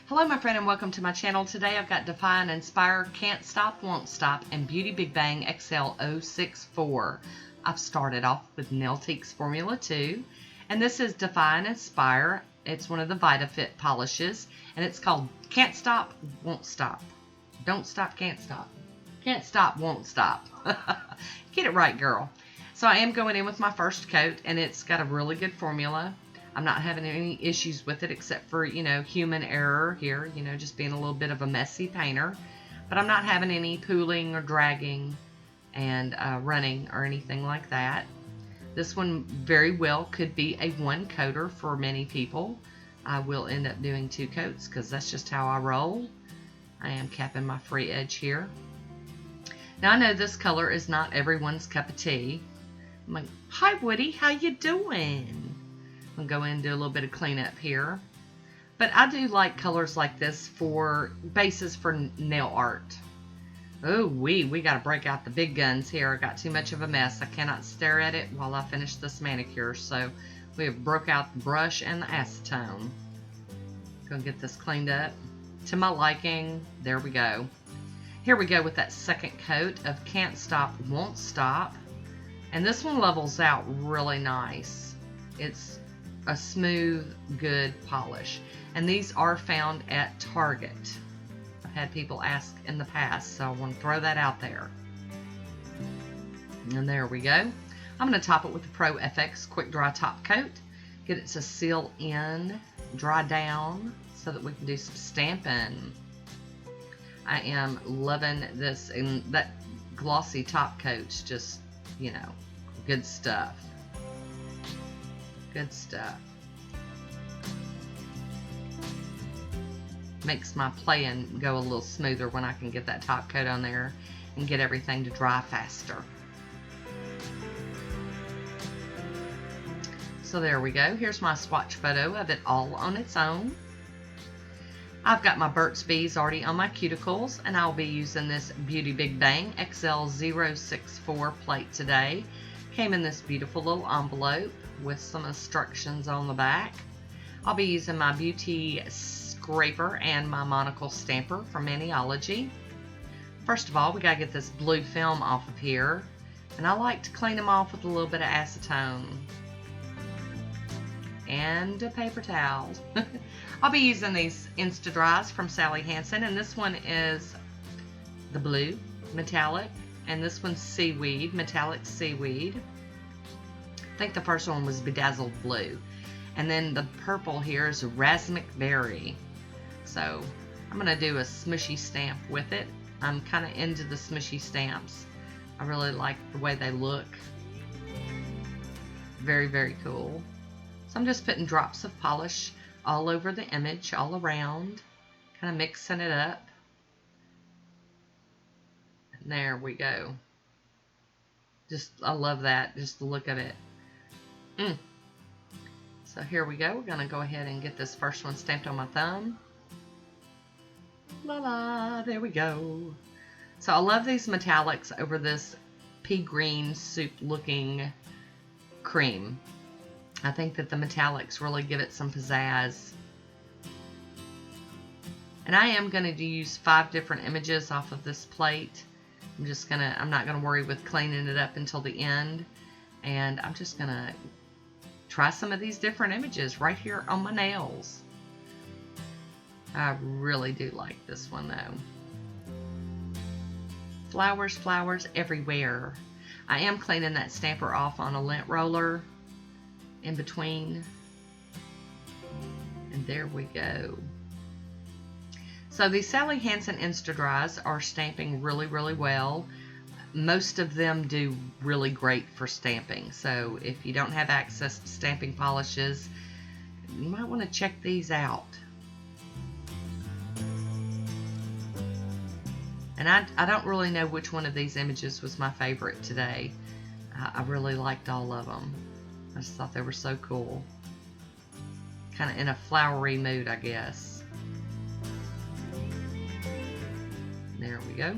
Hello my friend and welcome to my channel. Today I've got Defy and Inspire, Can't Stop, Won't Stop, and Beauty Big Bang XL 064. I've started off with Nailtiques Formula 2, and this is Defy and Inspire. It's one of the Vita Fit polishes, and it's called Can't Stop, Won't Stop. Don't stop, can't stop. Can't stop, won't stop. Get it right, girl. So I am going in with my first coat, and it's got a really good formula. I'm not having any issues with it except for, human error here, just being a little bit of a messy painter. But I'm not having any pooling or dragging and running or anything like that. This one very well could be a one coater for many people. I will end up doing 2 coats because that's just how I roll. I am capping my free edge here. Now I know this color is not everyone's cup of tea. I'm like, hi Woody, how you doing? I'm going to go in and do a little bit of cleanup here. But I do like colors like this for bases for nail art. Oh, we got to break out the big guns here. I got too much of a mess. I cannot stare at it while I finish this manicure. So we have broke out the brush and the acetone. Gonna get this cleaned up to my liking. There we go. Here we go with that second coat of Can't Stop, Won't Stop. And this one levels out really nice. It's a smooth, good polish. And these are found at Target. I've had people ask in the past, so I want to throw that out there. And there we go. I'm going to top it with the Pro FX Quick Dry Top Coat. Get it to seal in, dry down, so that we can do some stamping. I am loving this, and that glossy top coat's just, good stuff. Good stuff. Makes my playing go a little smoother when I can get that top coat on there and get everything to dry faster. So there we go. Here's my swatch photo of it all on its own. I've got my Burt's Bees already on my cuticles, and I'll be using this Beauty Big Bang XL 064 plate today. Came in this beautiful little envelope with some instructions on the back. I'll be using my Beauty Scraper and my Monocle Stamper from Maniology. First of all, we gotta get this blue film off of here, and I like to clean them off with a little bit of acetone and a paper towel. I'll be using these Insta-Dries from Sally Hansen, and this one is the blue metallic, and this one's seaweed, metallic seaweed. I think the first one was bedazzled blue, and then the purple here is Raspberry berry. So I'm gonna do a smushy stamp with it. I'm kind of into the smushy stamps. I really like the way they look. Very, very cool. So I'm just putting drops of polish all over the image, all around, kind of mixing it up. And there we go. I love that, just the look of it. So here we go. We're going to go ahead and get this first one stamped on my thumb. La la, there we go. So I love these metallics over this pea green soup looking cream. I think that the metallics really give it some pizzazz. And I am going to use 5 different images off of this plate. I'm not going to worry with cleaning it up until the end. And I'm just going to try some of these different images right here on my nails. I really do like this one though. Flowers, flowers everywhere. I am cleaning that stamper off on a lint roller in between. And there we go. So these Sally Hansen Insta-Dries are stamping really, really well. Most of them do really great for stamping. So if you don't have access to stamping polishes, you might want to check these out. And I don't really know which one of these images was my favorite today. I really liked all of them. I just thought they were so cool. Kind of in a flowery mood, I guess. There we go.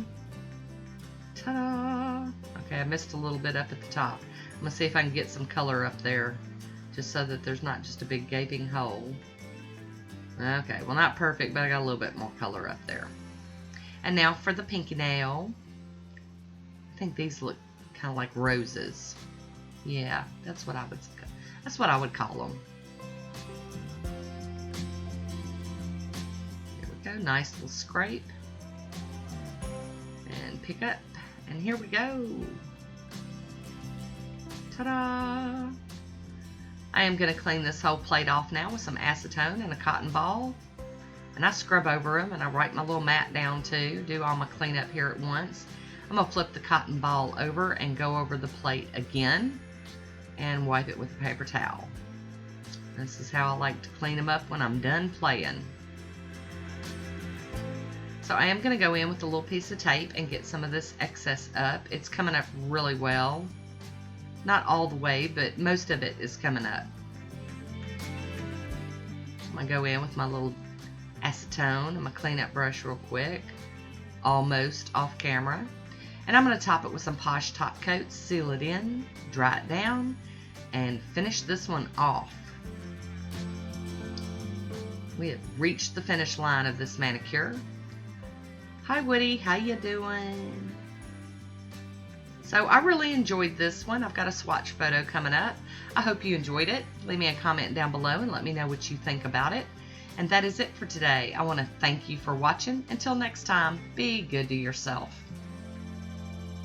Ta-da! Okay, I missed a little bit up at the top. I'm going to see if I can get some color up there, just so that there's not just a big gaping hole. Okay, well, not perfect, but I got a little bit more color up there. And now for the pinky nail. I think these look kind of like roses. Yeah, that's what I would call them. Here we go, nice little scrape. And pick up, and here we go. Ta-da! I am going to clean this whole plate off now with some acetone and a cotton ball. And I scrub over them, and I write my little mat down too, do all my cleanup here at once. I'm going to flip the cotton ball over and go over the plate again and wipe it with a paper towel. This is how I like to clean them up when I'm done playing. So I am going to go in with a little piece of tape and get some of this excess up. It's coming up really well. Not all the way, but most of it is coming up. I'm going to go in with my little acetone and my cleanup brush real quick, almost off camera. And I'm going to top it with some Posh top coat, seal it in, dry it down, and finish this one off. We have reached the finish line of this manicure. Hi Woody, how you doing? So I really enjoyed this one. I've got a swatch photo coming up. I hope you enjoyed it. Leave me a comment down below and let me know what you think about it. And that is it for today. I want to thank you for watching. Until next time, be good to yourself.